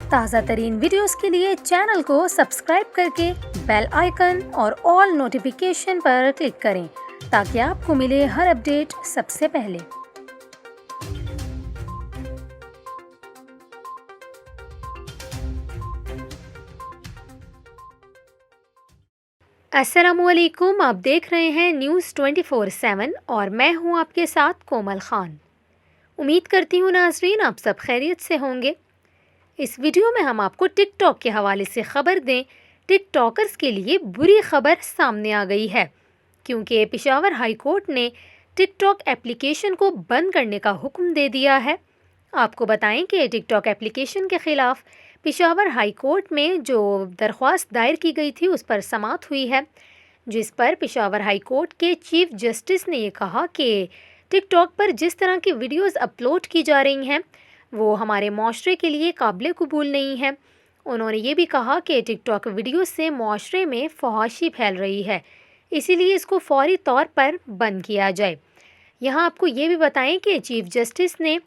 تازہ ترین ویڈیوز کے لیے چینل کو سبسکرائب کر کے بیل آئیکن اور آل نوٹیفیکیشن پر کلک کریں تاکہ آپ کو ملے ہر اپڈیٹ سب سے پہلے۔ السلام علیکم، آپ دیکھ رہے ہیں نیوز 24/7 اور میں ہوں آپ کے ساتھ کومل خان۔ امید کرتی ہوں ناظرین آپ سب خیریت سے ہوں گے۔ اس ویڈیو میں ہم آپ کو ٹک ٹاک کے حوالے سے خبر دیں۔ ٹک ٹاکرز کے لیے بری خبر سامنے آ گئی ہے کیونکہ پشاور ہائی کورٹ نے ٹک ٹاک ایپلیکیشن کو بند کرنے کا حکم دے دیا ہے۔ آپ کو بتائیں کہ ٹک ٹاک ایپلیکیشن کے خلاف پشاور ہائی کورٹ میں جو درخواست دائر کی گئی تھی اس پر سماعت ہوئی ہے، جس پر پشاور ہائی کورٹ کے چیف جسٹس نے یہ کہا کہ ٹک ٹاک پر جس طرح کی ویڈیوز اپلوڈ کی جا رہی ہیں وہ ہمارے معاشرے کے لیے قابل قبول نہیں ہے۔ انہوں نے یہ بھی کہا کہ ٹک ٹاک ویڈیوز سے معاشرے میں فحاشی پھیل رہی ہے، اسی لیے اس کو فوری طور پر بند کیا جائے۔ یہاں آپ کو یہ بھی بتائیں کہ چیف جسٹس نے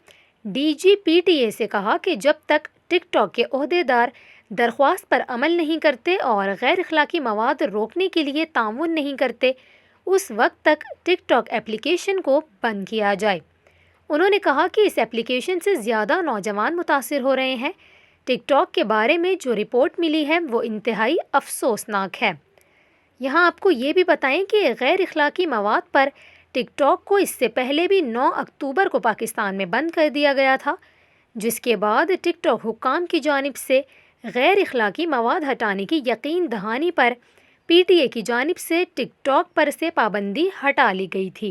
D G P T A سے کہا کہ جب تک ٹک ٹاک کے عہدیدار درخواست پر عمل نہیں کرتے اور غیر اخلاقی مواد روکنے کے لیے تعاون نہیں کرتے اس وقت تک ٹک ٹاک ایپلیکیشن کو بند کیا جائے۔ انہوں نے کہا کہ اس ایپلیکیشن سے زیادہ نوجوان متاثر ہو رہے ہیں۔ ٹک ٹاک کے بارے میں جو رپورٹ ملی ہے وہ انتہائی افسوسناک ہے۔ یہاں آپ کو یہ بھی بتائیں کہ غیر اخلاقی مواد پر ٹک ٹاک کو اس سے پہلے بھی 9 اکتوبر کو پاکستان میں بند کر دیا گیا تھا، جس کے بعد ٹک ٹاک حکام کی جانب سے غیر اخلاقی مواد ہٹانے کی یقین دہانی پر پی ٹی اے کی جانب سے ٹک ٹاک پر سے پابندی ہٹا لی گئی تھی۔